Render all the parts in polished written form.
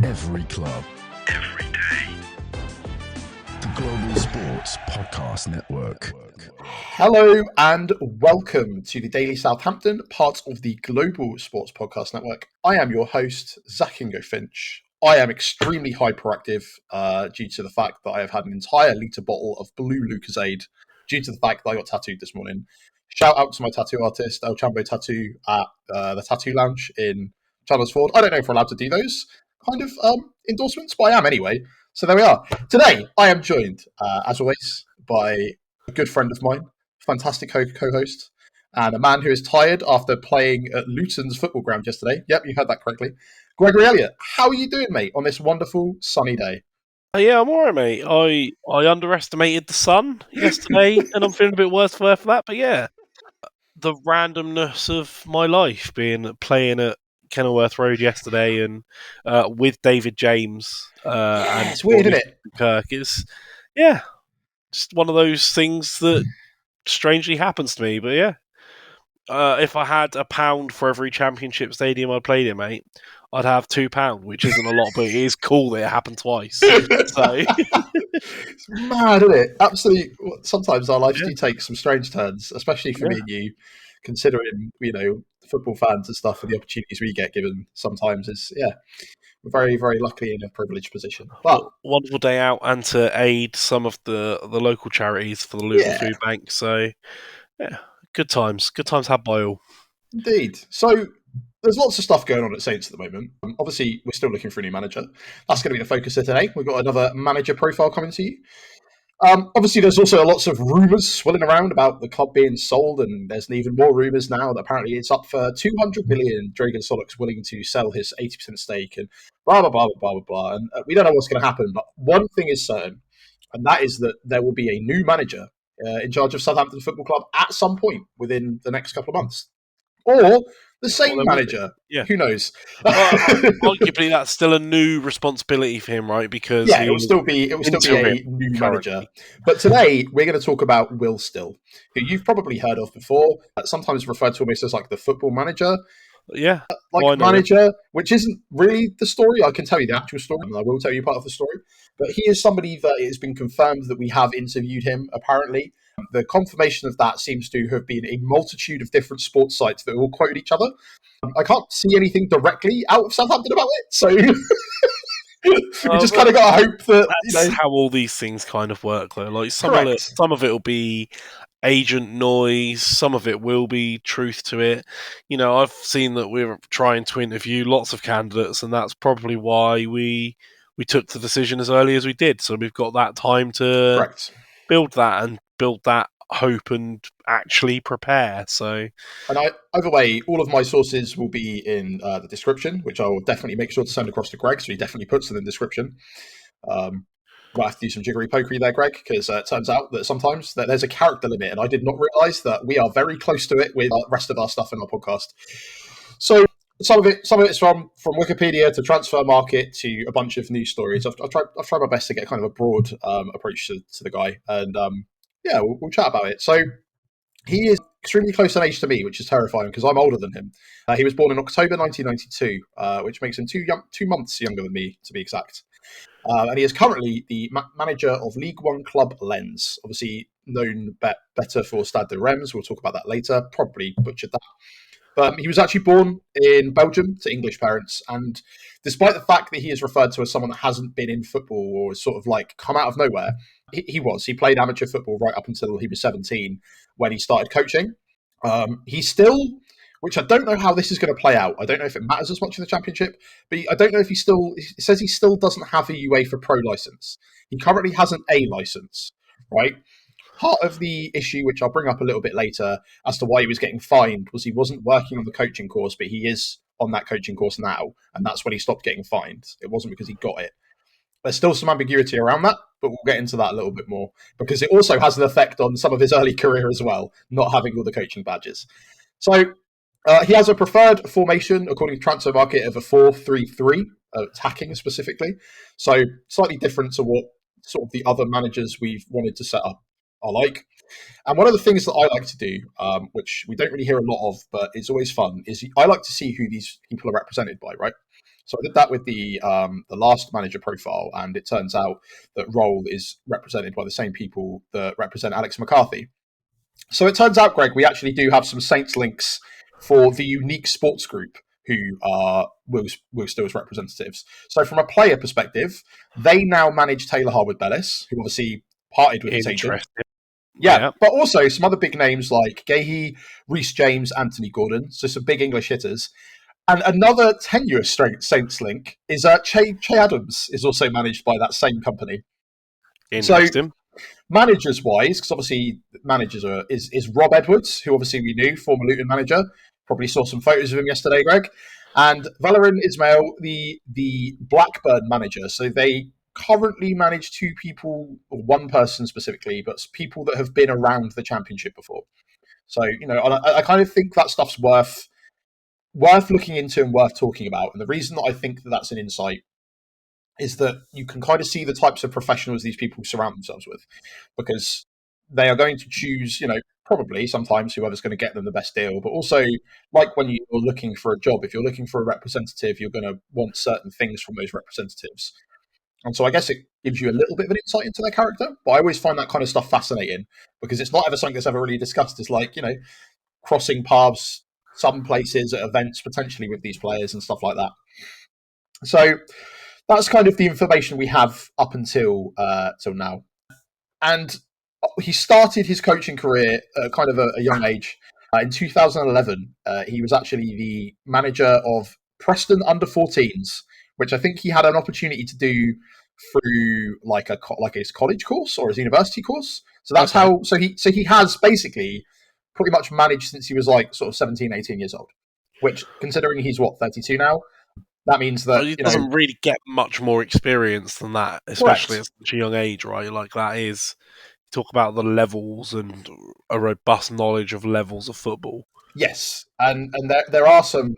Every club, every day. The Global Sports Podcast Network. Hello and welcome to the Daily Southampton, part of the Global Sports Podcast Network. I am your host, Zach Ingo Finch. I am extremely hyperactive due to the fact that I have had an entire litre bottle of blue Lucozade due to the fact that I got tattooed this morning. Shout out to my tattoo artist, El Chambo Tattoo, at the Tattoo Lounge in Chandler's Ford. I don't know if we're allowed to do those kind of endorsements, but I am anyway. So there we are. Today, I am joined, as always, by a good friend of mine, fantastic co-host, and a man who is tired after playing at Luton's football ground yesterday. Yep, you heard that correctly. Gregory Elliott, how are you doing, mate, on this wonderful sunny day? Yeah, I'm alright, mate. I underestimated the sun yesterday, and I'm feeling a bit worse for that. But yeah, the randomness of my life playing at Kenilworth Road yesterday and with David James. And it's weird, isn't it? Kirk. It's just one of those things that strangely happens to me. But yeah, if I had £1 for every championship stadium I played in, mate, I'd have £2, which isn't a lot, but it is cool that it happened twice. So it's mad, isn't it? Absolutely. Sometimes our lives do take some strange turns, especially for me and you, considering, football fans and stuff, and the opportunities we get given sometimes is, we're very, very lucky in a privileged position. But wonderful day out and to aid some of the local charities for the Luton Food Bank. So, good times. Good times had by all. Indeed. So, there's lots of stuff going on at Saints at the moment. Obviously, we're still looking for a new manager. That's going to be the focus of today. We've got another manager profile coming to you. Obviously, there's also lots of rumours swirling around about the club being sold, and there's even more rumours now that apparently it's up for 200 million. Dragan Solok's willing to sell his 80% stake, and blah, blah, blah, blah, blah, blah. And we don't know what's going to happen, but one thing is certain, and that is that there will be a new manager in charge of Southampton Football Club at some point within the next couple of months. Or the same manager. Yeah. Who knows? Arguably, that's still a new responsibility for him, right? Because it will still be a new manager. But today we're going to talk about Will Still, who you've probably heard of before. Sometimes referred to almost as like the football manager. Yeah, manager, which isn't really the story. I can tell you the actual story, and I will tell you part of the story. But he is somebody that it has been confirmed that we have interviewed him, apparently. The confirmation of that seems to have been a multitude of different sports sites that all quoted each other. I can't see anything directly out of Southampton about it, so we just kind of got to hope that that's how all these things kind of work, though. Like some of it will be agent noise, some of it will be truth to it. I've seen that we're trying to interview lots of candidates, and that's probably why we took the decision as early as we did. So we've got that time to build that hope and actually prepare. So, and either way, all of my sources will be in the description, which I will definitely make sure to send across to Greg, so he definitely puts them in the description. We'll have to do some jiggery pokery there, Greg, because it turns out that sometimes there's a character limit, and I did not realise that we are very close to it with the rest of our stuff in our podcast. So some of it's from Wikipedia to Transfer Market to a bunch of news stories. I've tried my best to get kind of a broad approach to the guy, and we'll chat about it. So he is extremely close in age to me, which is terrifying because I'm older than him. He was born in October 1992, which makes him 2 months younger than me, to be exact. And he is currently the manager of League One club Lens, obviously known better for Stade de Reims. We'll talk about that later. Probably butchered that. But he was actually born in Belgium to English parents. And despite the fact that he is referred to as someone that hasn't been in football or sort of like come out of nowhere, he was. He played amateur football right up until he was 17 when he started coaching. He's still... which I don't know how this is going to play out. I don't know if it matters as much in the Championship, but I don't know if it says he still doesn't have a UEFA Pro license. He currently has an A license, right? Part of the issue, which I'll bring up a little bit later, as to why he was getting fined, was he wasn't working on the coaching course, but he is on that coaching course now, and that's when he stopped getting fined. It wasn't because he got it. There's still some ambiguity around that, but we'll get into that a little bit more, because it also has an effect on some of his early career as well, not having all the coaching badges. So he has a preferred formation, according to Transfer Market, of a 4-3-3, attacking specifically. So slightly different to what sort of the other managers we've wanted to set up are like. And one of the things that I like to do, which we don't really hear a lot of, but it's always fun, is I like to see who these people are represented by, right? So I did that with the last manager profile, and it turns out that Roll is represented by the same people that represent Alex McCarthy. So it turns out, Greg, we actually do have some Saints links for the Unique Sports Group, who are Will Still's representatives. So from a player perspective, they now manage Taylor Harwood-Bellis, who obviously parted with his agent. Yeah, but also some other big names like Gahey, Reece James, Anthony Gordon, so some big English hitters. And another tenuous Saints link is Che Adams is also managed by that same company. Interesting. So, managers-wise, because obviously managers is Rob Edwards, who obviously we knew, former Luton manager. Probably saw some photos of him yesterday, Greg. And Valerian Ismail, the Blackburn manager. So they currently manage two people, or one person specifically, but people that have been around the championship before. So, I kind of think that stuff's worth looking into and worth talking about. And the reason that I think that that's an insight is that you can kind of see the types of professionals these people surround themselves with, because they are going to choose, probably sometimes whoever's going to get them the best deal. But also, like when you're looking for a job, if you're looking for a representative, you're going to want certain things from those representatives. And so I guess it gives you a little bit of an insight into their character. But I always find that kind of stuff fascinating, because it's not ever something that's ever really discussed. It's like, crossing paths some places at events potentially with these players and stuff like that. So that's kind of the information we have up until till now. And he started his coaching career at kind of a young age. In 2011, he was actually the manager of Preston under-14s, which I think he had an opportunity to do through like his college course or his university course. So that's how. So he has basically pretty much managed since he was like sort of 17, 18 years old. Which, considering he's 32 now, that means that he doesn't really get much more experience than that, especially correct. at such a young age, right? Like that is, talk about the levels and a robust knowledge of levels of football. Yes, and there are some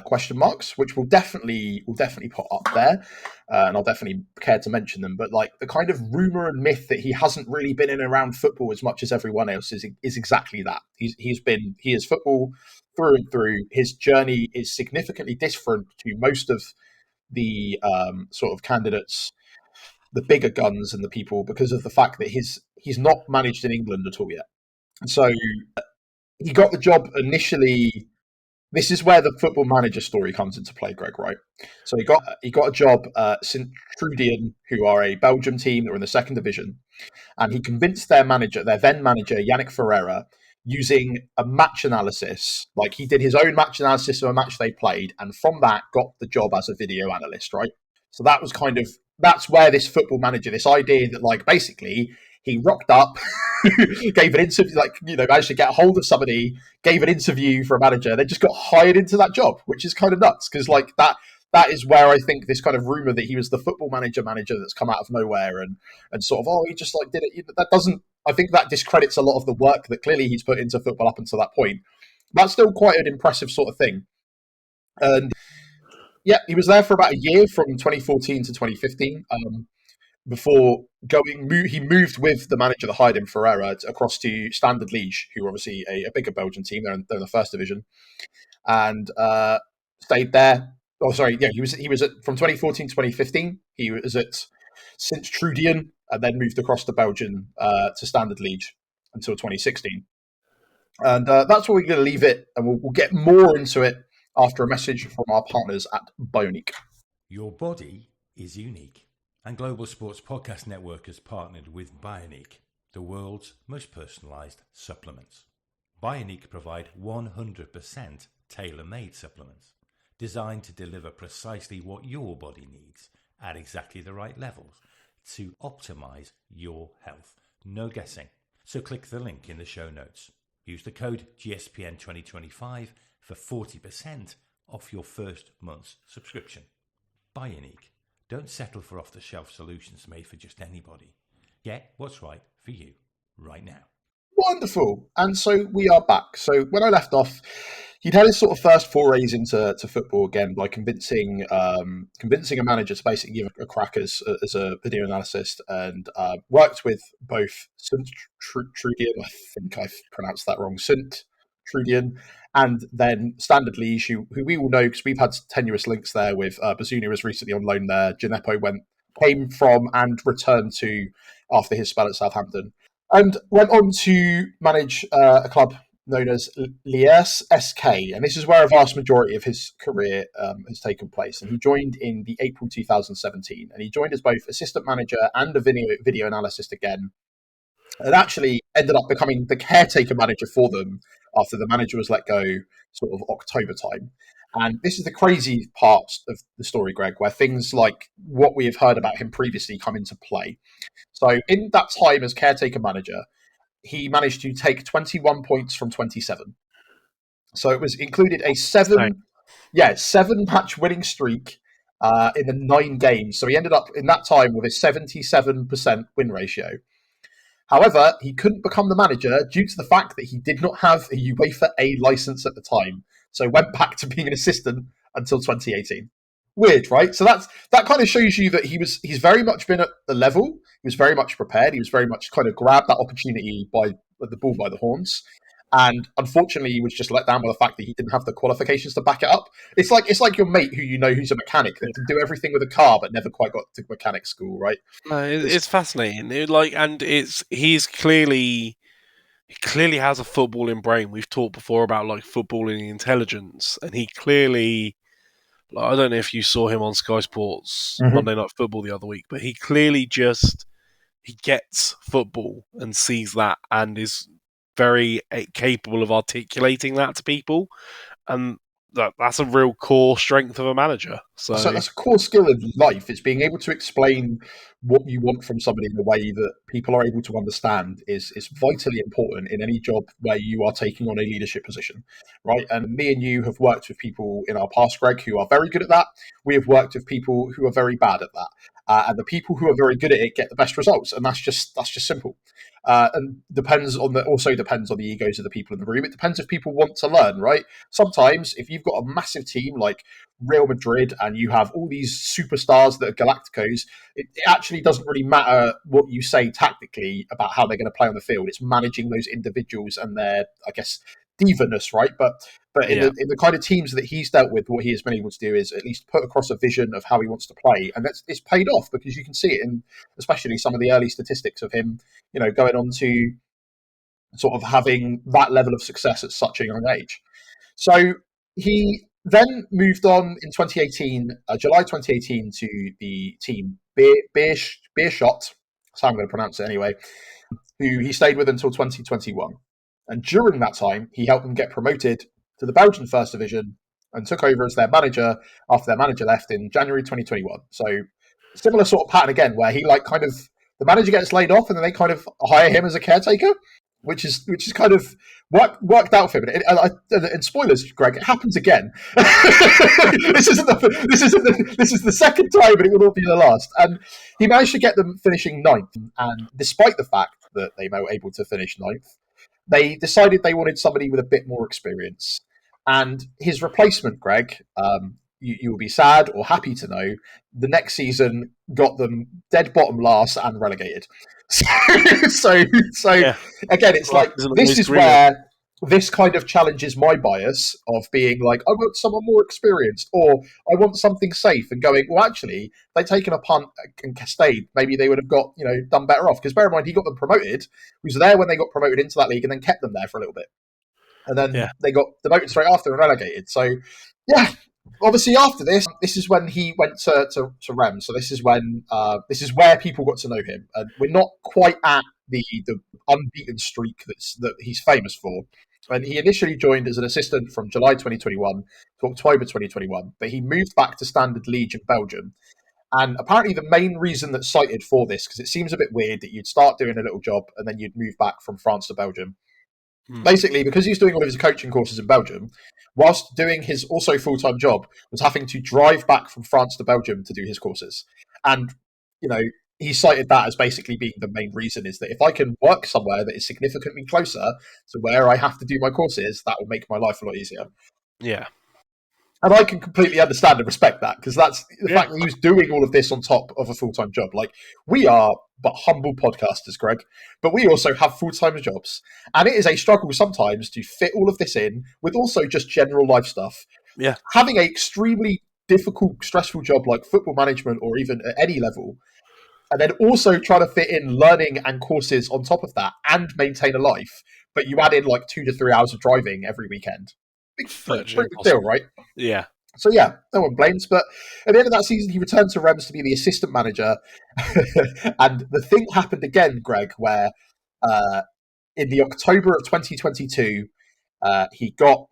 question marks which will definitely put up there, and I'll definitely care to mention them. But like the kind of rumor and myth that he hasn't really been in and around football as much as everyone else is exactly that. He is football through and through. His journey is significantly different to most of the sort of candidates, the bigger guns and the people, because of the fact that he's not managed in England at all yet. So he got the job initially. This is where the Football Manager story comes into play, Greg, right? So he got a job at St Trudian, who are a Belgium team that were in the second division, and he convinced their then manager, Yannick Ferreira, using a match analysis. Like he did his own match analysis of a match they played, and from that got the job as a video analyst, right? So that's where this Football Manager, this idea that like basically he rocked up, gave an interview, managed to get a hold of somebody, gave an interview for a manager, they just got hired into that job, which is kind of nuts, because like that is where I think this kind of rumor that he was the Football Manager that's come out of nowhere and sort of, he just like did it. That doesn't, I think that discredits a lot of the work that clearly he's put into football up until that point. That's still quite an impressive sort of thing. And yeah, he was there for about a year from 2014 to 2015. Before he moved with the manager that hired him, Ferreira, across to Standard Liège, who are obviously a bigger Belgian team. They're in the first division, and stayed there. Oh, sorry, yeah, he was from 2014 to 2015. He was at St Trudian, and then moved across to Belgium to Standard Liège until 2016. And that's where we're going to leave it, and we'll get more into it after a message from our partners at Bioniq. Your body is unique. And Global Sports Podcast Network has partnered with Bioniq, the world's most personalised supplements. Bioniq provide 100% tailor-made supplements, designed to deliver precisely what your body needs at exactly the right levels to optimise your health. No guessing. So click the link in the show notes. Use the code GSPN 2025 for 40% off your first month's subscription. Bioniq. Don't settle for off-the-shelf solutions made for just anybody. Get what's right for you right now. Wonderful. And so we are back. So when I left off, he'd had his sort of first forays into football again by convincing a manager to basically give a crack as a video analyst, and worked with both Sunt Trudian, I think I've pronounced that wrong, Sunt Trudian, and then Standard Liège, who we will know because we've had tenuous links there with Bazunu was recently on loan there. Gineppo came from and returned to after his spell at Southampton, and went on to manage a club known as Liège SK, and this is where a vast majority of his career has taken place. And he joined in the April 2017, and he joined as both assistant manager and a video analyst again, and actually ended up becoming the caretaker manager for them after the manager was let go sort of October time. And this is the crazy part of the story, Greg, where things like what we have heard about him previously come into play. So in that time as caretaker manager, he managed to take 21 points from 27. So it was included a seven match winning streak in the 9 games. So he ended up in that time with a 77% win ratio. However, he couldn't become the manager due to the fact that he did not have a UEFA A license at the time. So went back to being an assistant until 2018. Weird, right? So that kind of shows you that he's very much been at the level. He was very much prepared. He was very much kind of grabbed that opportunity by the bull by the horns. And unfortunately, he was just let down by the fact that he didn't have the qualifications to back it up. It's like your mate who you know who's a mechanic that can do everything with a car but never quite got to mechanic school, right? No, it's fascinating. He clearly has a footballing brain. We've talked before about like footballing intelligence, and he clearly, I don't know if you saw him on Sky Sports Monday Night Football the other week, but he clearly he gets football and sees that and is very capable of articulating that to people, and that's a real core strength of a manager. So that's a core skill of life. It's being able to explain what you want from somebody in a way that people are able to understand is vitally important in any job where you are taking on a leadership position, right? And me and you have worked with people in our past, Greg, who are very good at that. We have worked with people who are very bad at that. And the people who are very good at it get the best results, and that's just simple. And also depends on the egos of the people in the room. It depends if people want to learn, right? Sometimes if you've got a massive team like Real Madrid and you have all these superstars that are Galacticos, it actually doesn't really matter what you say tactically about how they're going to play on the field. It's managing those individuals and their, I guess, divaness, right? But in the kind of teams that he's dealt with, what he has been able to do is at least put across a vision of how he wants to play, and it's paid off because you can see it in especially some of the early statistics of him, going on to sort of having that level of success at such a young age. So he then moved on in 2018, July 2018, to the team Beerschot, that's how I'm going to pronounce it anyway, who he stayed with until 2021. And during that time, he helped them get promoted to the Belgian First Division and took over as their manager after their manager left in January 2021. So similar sort of pattern again, where he the manager gets laid off and then they kind of hire him as a caretaker, which is kind of worked out for him. And spoilers, Greg, it happens again. This is the second time, but it will not be the last. And he managed to get them finishing 9th. And despite the fact that they were able to finish 9th, they decided they wanted somebody with a bit more experience. And his replacement, Greg, you will be sad or happy to know, the next season got them dead bottom last and relegated. So again, it's like this is where this kind of challenges my bias of being like, I want someone more experienced, or I want something safe, and going, well, actually, they'd taken a punt and stayed. Maybe they would have got, done better off. Because bear in mind, he got them promoted. He was there when they got promoted into that league and then kept them there for a little bit. And then they got demoted straight after and relegated. So, yeah. Obviously, after this is when he went to Rem. So this is where people got to know him. And we're not quite at the unbeaten streak that he's famous for. And he initially joined as an assistant from July 2021 to October 2021, but he moved back to Standard Liège in Belgium. And apparently the main reason that's cited for this, because it seems a bit weird that you'd start doing a little job and then you'd move back from France to Belgium. Basically, because he's doing all of his coaching courses in Belgium, whilst doing his also full-time job, was having to drive back from France to Belgium to do his courses. And, he cited that as basically being the main reason, is that if I can work somewhere that is significantly closer to where I have to do my courses, that will make my life a lot easier. Yeah. And I can completely understand and respect that, because that's the fact that he was doing all of this on top of a full-time job. Like, we are but humble podcasters, Greg, but we also have full-time jobs. And it is a struggle sometimes to fit all of this in with also just general life stuff. Yeah. Having an extremely difficult, stressful job like football management or even at any level, and then also trying to fit in learning and courses on top of that and maintain a life, but you add in like 2 to 3 hours of driving every weekend. Pretty big deal, right? Yeah. So yeah, no one blames. But at the end of that season, he returned to Reims to be the assistant manager. And the thing happened again, Greg, where in the October of 2022, he got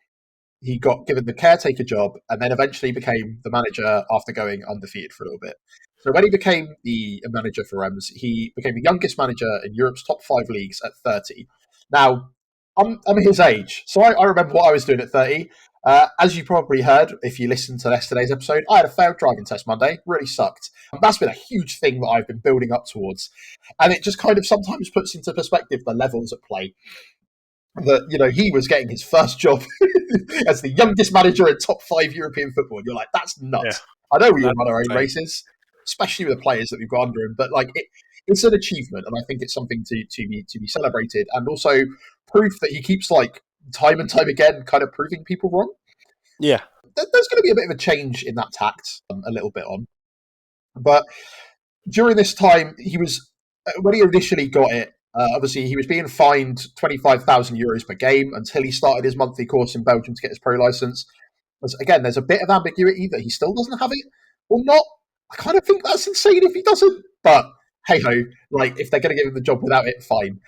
given the caretaker job and then eventually became the manager after going undefeated for a little bit. So when he became the manager for Reims, he became the youngest manager in Europe's top 5 leagues at 30. Now, I'm his age, so I remember what I was doing at 30. As you probably heard, if you listened to yesterday's episode, I had a failed driving test Monday. Really sucked. That's been a huge thing that I've been building up towards. And it just kind of sometimes puts into perspective the levels at play. That, you know, he was getting his first job as the youngest manager in top 5 European football. And you're like, that's nuts. Yeah. I know we all run our own races, especially with the players that we've got under him, but like it's an achievement, and I think it's something to be celebrated, and also proof that he keeps like time and time again kind of proving people wrong. Yeah. There's going to be a bit of a change in that tact a little bit on. But during this time, he was, when he initially got it, obviously he was being fined €25,000 per game until he started his monthly course in Belgium to get his pro license. Because again, there's a bit of ambiguity that he still doesn't have it or not. I kind of think that's insane if he doesn't. But hey ho, like if they're going to give him the job without it, fine.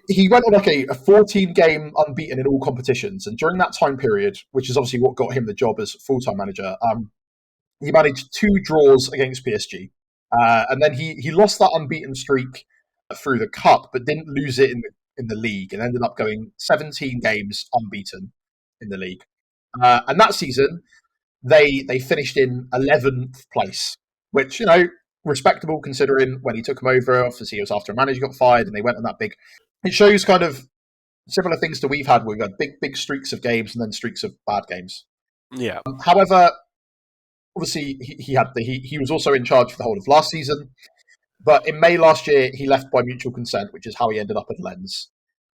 He went on like a 14-game unbeaten in all competitions, and during that time period, which is obviously what got him the job as full-time manager, he managed 2 draws against PSG, and then he lost that unbeaten streak through the cup, but didn't lose it in the league, and ended up going 17 games unbeaten in the league. And that season, they finished in 11th place, which, you know, respectable considering when he took them over. Obviously, it was after a manager got fired, and they went on that big. It shows kind of similar things to we've had. We've had big streaks of games and then streaks of bad games. Yeah. However, obviously he was also in charge for the whole of last season. But in May last year, he left by mutual consent, which is how he ended up at Lens.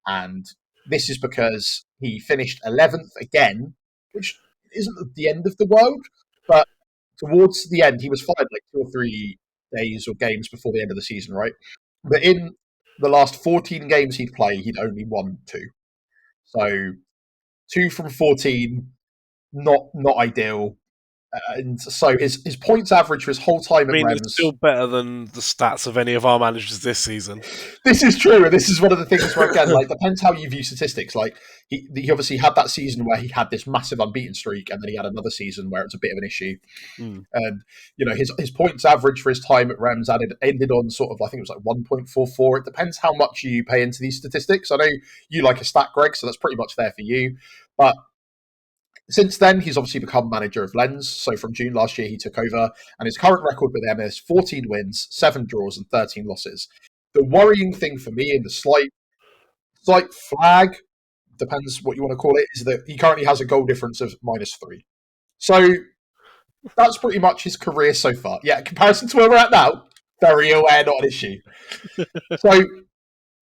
And this is because he finished 11th again, which isn't the end of the world. But towards the end, he was fired like 2 or 3 days or games before the end of the season, right? But in the last 14 games he'd played, he'd only won 2. So 2 from 14, not ideal. And so his points average for his whole time at Reims... it's still better than the stats of any of our managers this season. This is true, and this is one of the things where, again, like, depends how you view statistics. Like, he obviously had that season where he had this massive unbeaten streak, and then he had another season where it's a bit of an issue. And, you know, his points average for his time at Reims ended on sort of, I think it was like 1.44. It depends how much you pay into these statistics. I know you like a stat, Greg, so that's pretty much there for you. But since then, he's obviously become manager of Lens. So from June last year, he took over, and his current record with them is 14 wins, 7 draws, and 13 losses. The worrying thing for me, and the slight flag, depends what you want to call it, is that he currently has a goal difference of -3. So that's pretty much his career so far. Yeah, in comparison to where we're at now, very aware, not an issue. So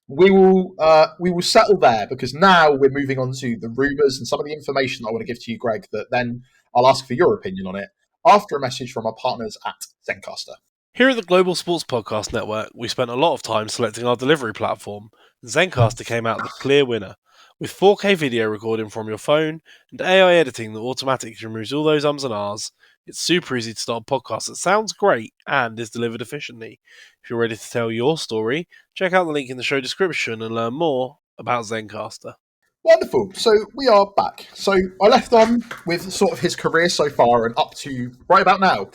we will settle there, because now we're moving on to the rumours and some of the information I want to give to you, Greg, that then I'll ask for your opinion on it after a message from our partners at Zencastr. Here at the Global Sports Podcast Network, we spent a lot of time selecting our delivery platform, and Zencastr came out the clear winner. With 4K video recording from your phone and AI editing that automatically removes all those ums and ahs, it's super easy to start a podcast that sounds great and is delivered efficiently. If you're ready to tell your story, check out the link in the show description and learn more about Zencastr. Wonderful. So we are back. So I left on with sort of his career so far and up to right about now.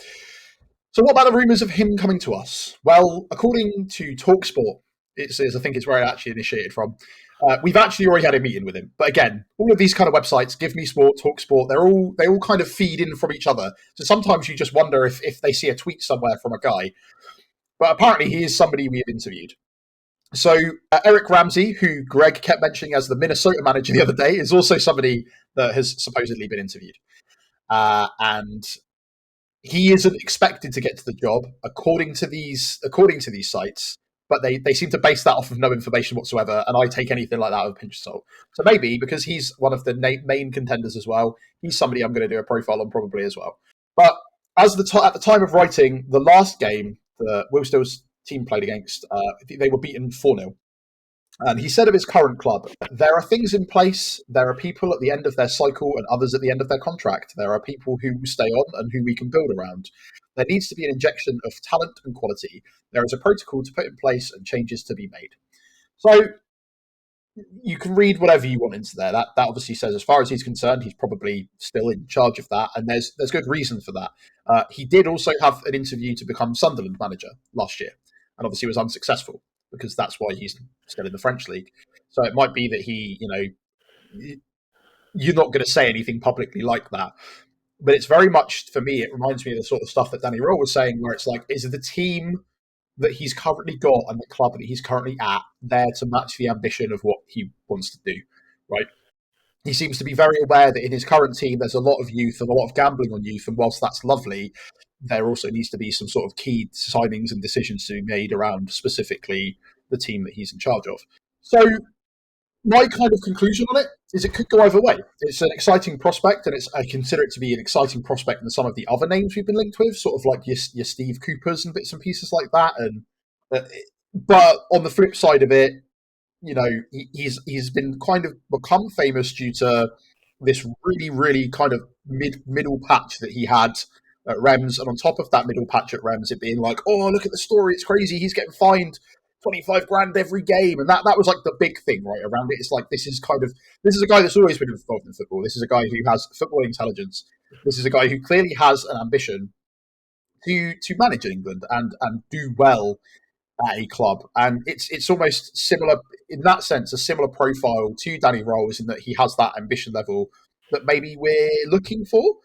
So what about the rumours of him coming to us? Well, according to TalkSport, I think it's where it actually initiated from. We've actually already had a meeting with him. But again, all of these kind of websites, Give Me Sport, TalkSport, they all kind of feed in from each other. So sometimes you just wonder if they see a tweet somewhere from a guy. but apparently he is somebody we have interviewed. So Eric Ramsey, who Greg kept mentioning as the Minnesota manager the other day, is also somebody that has supposedly been interviewed. And he isn't expected to get to the job according to these sites, but they seem to base that off of no information whatsoever, and I take anything like that with a pinch of salt. So maybe because he's one of the main contenders as well, he's somebody I'm going to do a profile on probably as well. But at the time of writing, the last game that Will Still's team played against, they were beaten 4-0. And he said of his current club, there are things in place, there are people at the end of their cycle and others at the end of their contract. There are people who stay on and who we can build around. There needs to be an injection of talent and quality. There is a protocol to put in place and changes to be made. So you can read whatever you want into there. That obviously says, as far as he's concerned, he's probably still in charge of that, and there's good reason for that. He did also have an interview to become Sunderland manager last year, and obviously was unsuccessful, because that's why he's still in the French league. So it might be that you're not going to say anything publicly like that. But it's very much, for me, it reminds me of the sort of stuff that Danny Rowe was saying, where it's like, is the team that he's currently got and the club that he's currently at there to match the ambition of what he wants to do, right? He seems to be very aware that in his current team, there's a lot of youth and a lot of gambling on youth. And whilst that's lovely, there also needs to be some sort of key signings and decisions to be made around specifically the team that he's in charge of. So my kind of conclusion on it is it could go either way. It's an exciting prospect, and I consider it to be an exciting prospect than some of the other names we've been linked with, sort of like your Steve Coopers and bits and pieces like that. And but on the flip side of it, he's been kind of become famous due to this really, really kind of middle patch that he had at Rems, and on top of that middle patch at Rems, it being like, oh, look at the story, it's crazy, he's getting fined 25 grand every game, and that was like the big thing right around it. It's like this is a guy that's always been involved in football. This is a guy who has football intelligence. This is a guy who clearly has an ambition to manage England and do well at a club. And it's almost similar in that sense, a similar profile to Danny Rose, in that he has that ambition level that maybe we're looking for.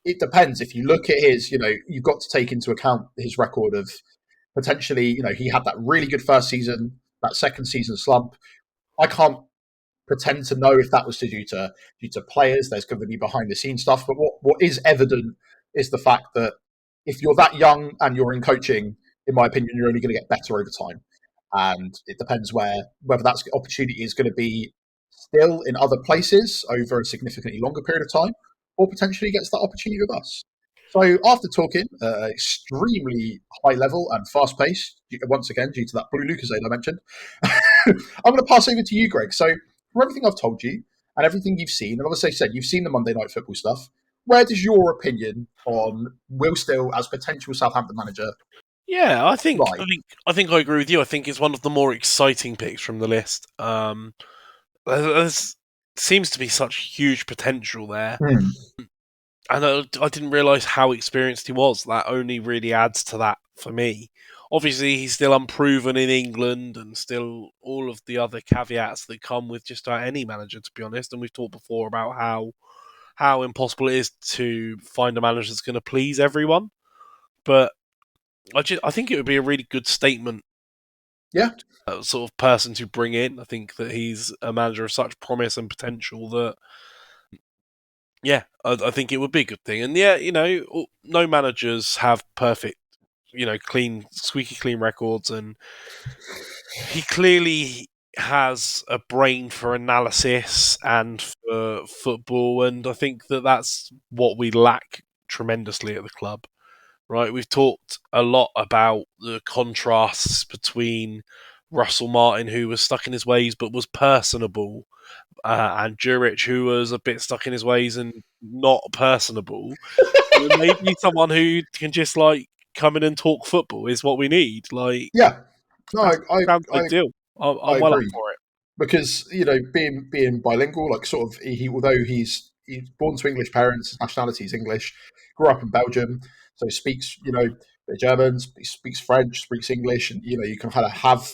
It depends. If you look at his, you've got to take into account his record of potentially, he had that really good first season, that second season slump. I can't pretend to know if that was due to players. There's going to be behind the scenes stuff, but what is evident is the fact that if you're that young and you're in coaching, in my opinion, you're only going to get better over time. And it depends whether that opportunity is going to be still in other places over a significantly longer period of time, or potentially gets that opportunity with us. So after talking extremely high level and fast paced, once again, due to that blue Lucozade I mentioned, I'm going to pass over to you, Greg. So from everything I've told you and everything you've seen, and obviously I said you've seen the Monday Night Football stuff, where does your opinion on Will Still as potential Southampton manager? Yeah, I think I agree with you. I think it's one of the more exciting picks from the list. There seems to be such huge potential there. And I didn't realise how experienced he was. That only really adds to that for me. Obviously, he's still unproven in England, and still all of the other caveats that come with just about any manager, to be honest. And we've talked before about how impossible it is to find a manager that's going to please everyone. But I think it would be a really good statement. Yeah. Sort of person to bring in. I think that he's a manager of such promise and potential that, yeah, I think it would be a good thing. And yeah, no managers have perfect, clean, squeaky clean records, and he clearly has a brain for analysis and for football, and I think that that's what we lack tremendously at the club. Right, we've talked a lot about the contrasts between Russell Martin, who was stuck in his ways but was personable, and Juric, who was a bit stuck in his ways and not personable. Maybe someone who can just come in and talk football is what we need. Yeah, no, I deal. I'm well up for it, because being bilingual, sort of, although he's born to English parents, his nationality is English, grew up in Belgium, so he speaks a bit of German, speaks French, speaks English, and you can kind of have.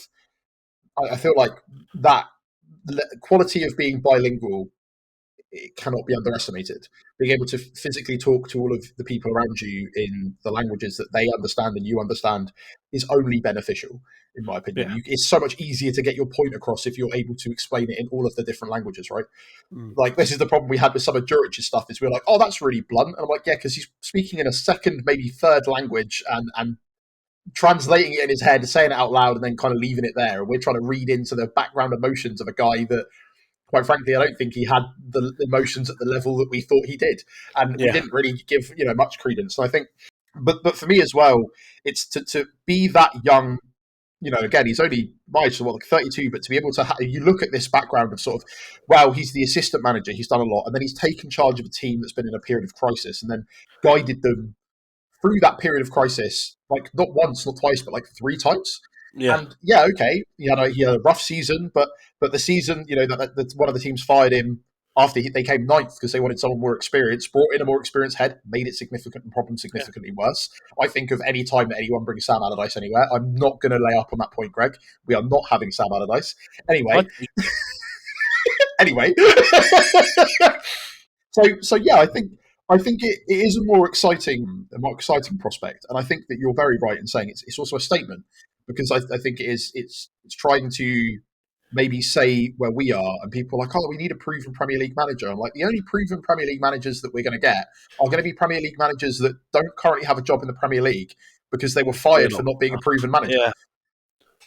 I feel like that quality of being bilingual it cannot be underestimated. Being able to physically talk to all of the people around you in the languages that they understand and you understand is only beneficial, in my opinion. Yeah. It's so much easier to get your point across if you're able to explain it in all of the different languages, right? Mm. Like, this is the problem we had with some of Juric's stuff, is we're like, oh, that's really blunt. And I'm like, yeah, because he's speaking in a second, maybe third language and translating it in his head, saying it out loud, and then kind of leaving it there. And we're trying to read into the background emotions of a guy that, quite frankly, I don't think he had the emotions at the level that we thought he did. And we didn't really give, much credence. And I think, but for me as well, it's to be that young. Again, he's only my age, like 32, but to be able to, you look at this background of sort of, wow, he's the assistant manager, he's done a lot, and then he's taken charge of a team that's been in a period of crisis, and then guided them through that period of crisis, like not once, not twice, but like 3 times. Yeah. And yeah, okay, he had a rough season, but the season, that one of the teams fired him after they came ninth because they wanted someone more experienced, brought in a more experienced head, made it significant and problem significantly worse. I think of any time that anyone brings Sam Allardyce anywhere, I'm not going to lay up on that point, Greg. We are not having Sam Allardyce. Anyway. So yeah, I think it is a more exciting prospect, and I think that you're very right in saying it's also a statement, because I think it's trying to maybe say where we are, and people are like, oh, we need a proven Premier League manager. I'm like, the only proven Premier League managers that we're going to get are going to be Premier League managers that don't currently have a job in the Premier League because they were fired for not being a proven manager. Yeah.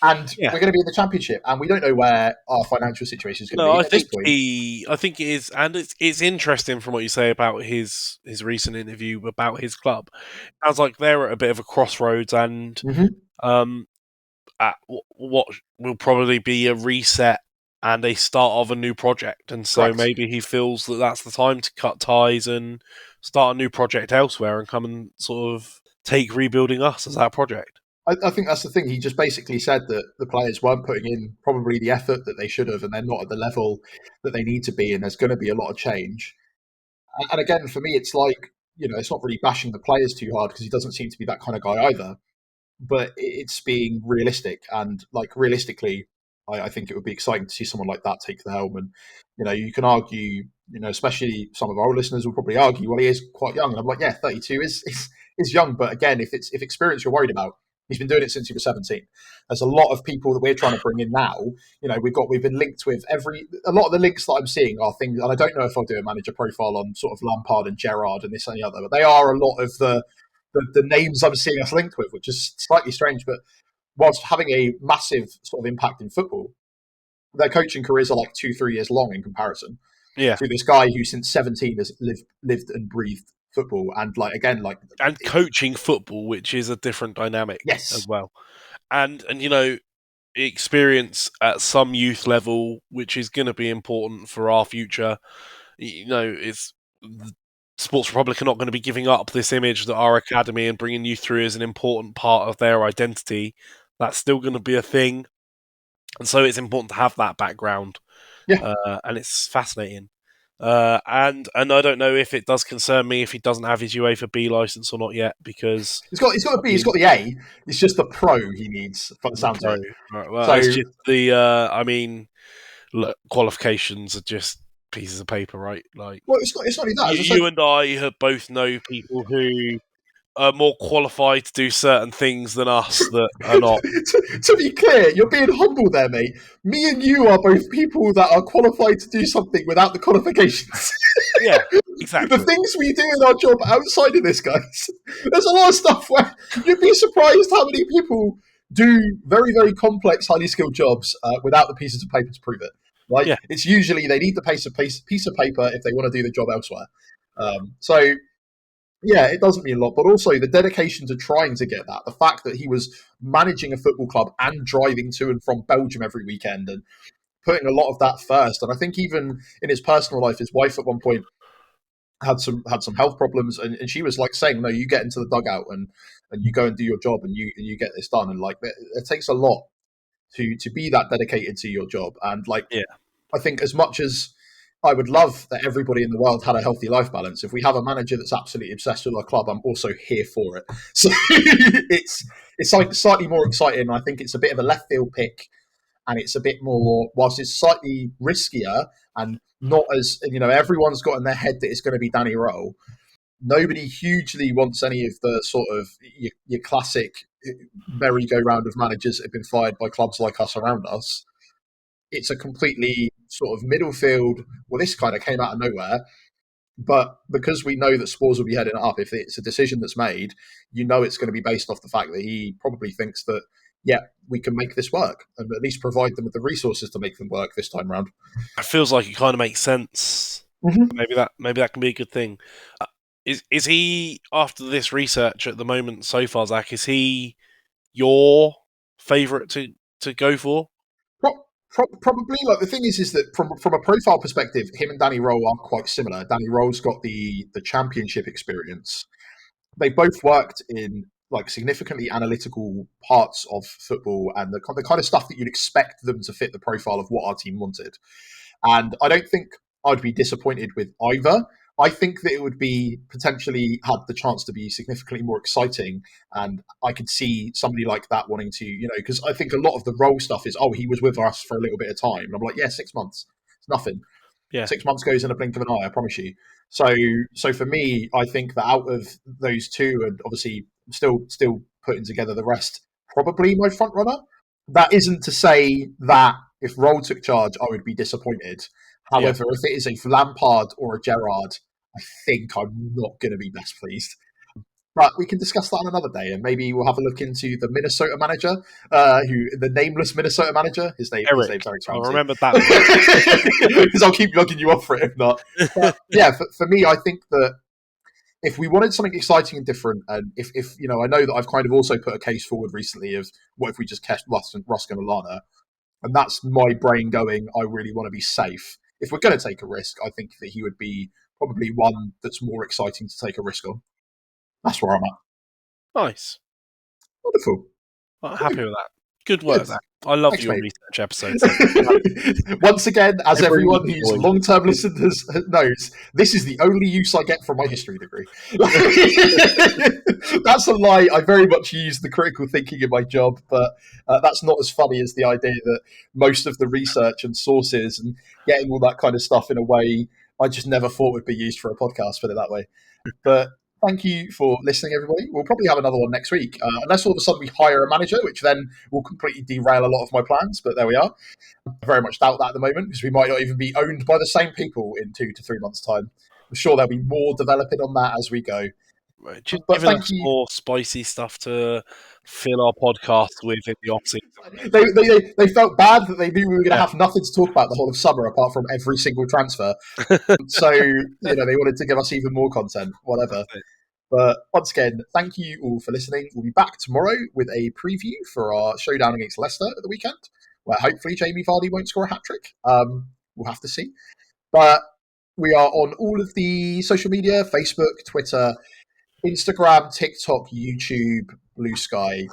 And we're going to be in the Championship, and we don't know where our financial situation is going to be. I think it is, and it's interesting from what you say about his recent interview about his club. It sounds like they're at a bit of a crossroads, and at what will probably be a reset and a start of a new project. And so maybe he feels that that's the time to cut ties and start a new project elsewhere and come and sort of take rebuilding us as that project. I think that's the thing. He just basically said that the players weren't putting in probably the effort that they should have, and they're not at the level that they need to be, and there's going to be a lot of change. And again, for me, it's like, it's not really bashing the players too hard, because he doesn't seem to be that kind of guy either. But it's being realistic, and like realistically, I think it would be exciting to see someone like that take the helm. And you can argue, especially some of our listeners will probably argue, well, he is quite young, and I'm like, yeah, 32 is young, but again, if experience you're worried about, he's been doing it since he was 17. There's a lot of people that we're trying to bring in now. We've been linked with a lot of the links that I'm seeing are things, and I don't know if I'll do a manager profile on sort of Lampard and Gerrard and this and the other, but they are a lot of the names I'm seeing us linked with, which is slightly strange. But whilst having a massive sort of impact in football, their coaching careers are like 2-3 years long in comparison. Yeah. To this guy who since 17 has lived and breathed football, and coaching football, which is a different dynamic as well, and experience at some youth level, which is going to be important for our future. It's Sports Republic are not going to be giving up this image that our academy and bringing youth through is an important part of their identity. That's still going to be a thing, and so it's important to have that background. And it's fascinating. And I don't know if it does concern me if he doesn't have his UEFA B license or not yet, because he's got the B, he's got the A. It's just the Pro he needs for the sound of it. Right, well, it's just the look, qualifications are just pieces of paper, right? Like, well, it's not only that. You and I both know people who are more qualified to do certain things than us that are not. To be clear, you're being humble there, mate. Me and you are both people that are qualified to do something without the qualifications. Yeah, exactly. The things we do in our job outside of this, guys. There's a lot of stuff where you'd be surprised how many people do very, very complex, highly skilled jobs without the pieces of paper to prove it. Like, it's usually they need the piece of paper if they want to do the job elsewhere. So yeah, it doesn't mean a lot, but also the dedication to trying to get that. The fact that he was managing a football club and driving to and from Belgium every weekend and putting a lot of that first. And I think even in his personal life, his wife at one point had some health problems, and she was like saying, no, you get into the dugout and you go and do your job and you get this done. And like, it takes a lot to be that dedicated to your job. And like, I think as much as I would love that everybody in the world had a healthy life balance, if we have a manager that's absolutely obsessed with our club, I'm also here for it. So it's like slightly more exciting. I think it's a bit of a left field pick, and it's a bit more, whilst it's slightly riskier and not as, everyone's got in their head that it's going to be Danny Rowe. Nobody hugely wants any of the sort of your classic merry-go-round of managers that have been fired by clubs like us around us. It's a completely sort of middle field. Well, this kind of came out of nowhere. But because we know that Spurs will be heading up, if it's a decision that's made, it's going to be based off the fact that he probably thinks that, we can make this work and at least provide them with the resources to make them work this time round. It feels like it kind of makes sense. Mm-hmm. Maybe that can be a good thing. Is he, after this research at the moment so far, Zach, is he your favourite to go for? Probably. Like, the thing is that from a profile perspective, him and Danny Rowe are quite similar. Danny Rowe's got the championship experience. They both worked in like significantly analytical parts of football and the kind of stuff that you'd expect them to fit the profile of what our team wanted. And I don't think I'd be disappointed with either. I think that it would be potentially had the chance to be significantly more exciting. And I could see somebody like that wanting to, because I think a lot of the role stuff is, he was with us for a little bit of time. And I'm like, 6 months. It's nothing. Yeah. 6 months goes in a blink of an eye, I promise you. So for me, I think that out of those two, and obviously still putting together the rest, probably my front runner. That isn't to say that if Roll took charge, I would be disappointed. However, if it is a Lampard or a Gerrard, I think I'm not going to be best pleased. But we can discuss that on another day, and maybe we'll have a look into the Minnesota manager, the nameless Minnesota manager. His name's Eric Ramsey. I remember that. Because I'll keep logging you off for it if not. But for me, I think that if we wanted something exciting and different, and if I know that I've kind of also put a case forward recently of what if we just kept Ruskin and Lallana, and that's my brain going, I really want to be safe. If we're going to take a risk, I think that he would be probably one that's more exciting to take a risk on. That's where I'm at. Nice. Wonderful. I'm happy with that. Good work, Zach. I love your research episodes. Once again, as everyone who's long-term listeners knows, this is the only use I get from my history degree. That's a lie. I very much use the critical thinking in my job, but that's not as funny as the idea that most of the research and sources and getting all that kind of stuff in a way I just never thought would be used for a podcast, put it that way. But thank you for listening, everybody. We'll probably have another one next week, unless all of a sudden we hire a manager, which then will completely derail a lot of my plans. But there we are. I very much doubt that at the moment, because we might not even be owned by the same people in 2 to 3 months' time. I'm sure there'll be more developing on that as we go. Just giving us more spicy stuff to fill our podcast with in the off-season. They felt bad that they knew we were going to have nothing to talk about the whole of summer apart from every single transfer. So, they wanted to give us even more content, whatever. But once again, thank you all for listening. We'll be back tomorrow with a preview for our showdown against Leicester at the weekend, where hopefully Jamie Vardy won't score a hat-trick. We'll have to see. But we are on all of the social media, Facebook, Twitter, Instagram, TikTok, YouTube, Blue Sky,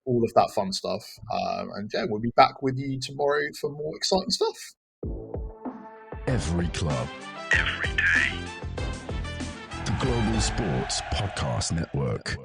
all of that fun stuff. And we'll be back with you tomorrow for more exciting stuff. Every club, every day. The Global Sports Podcast Network.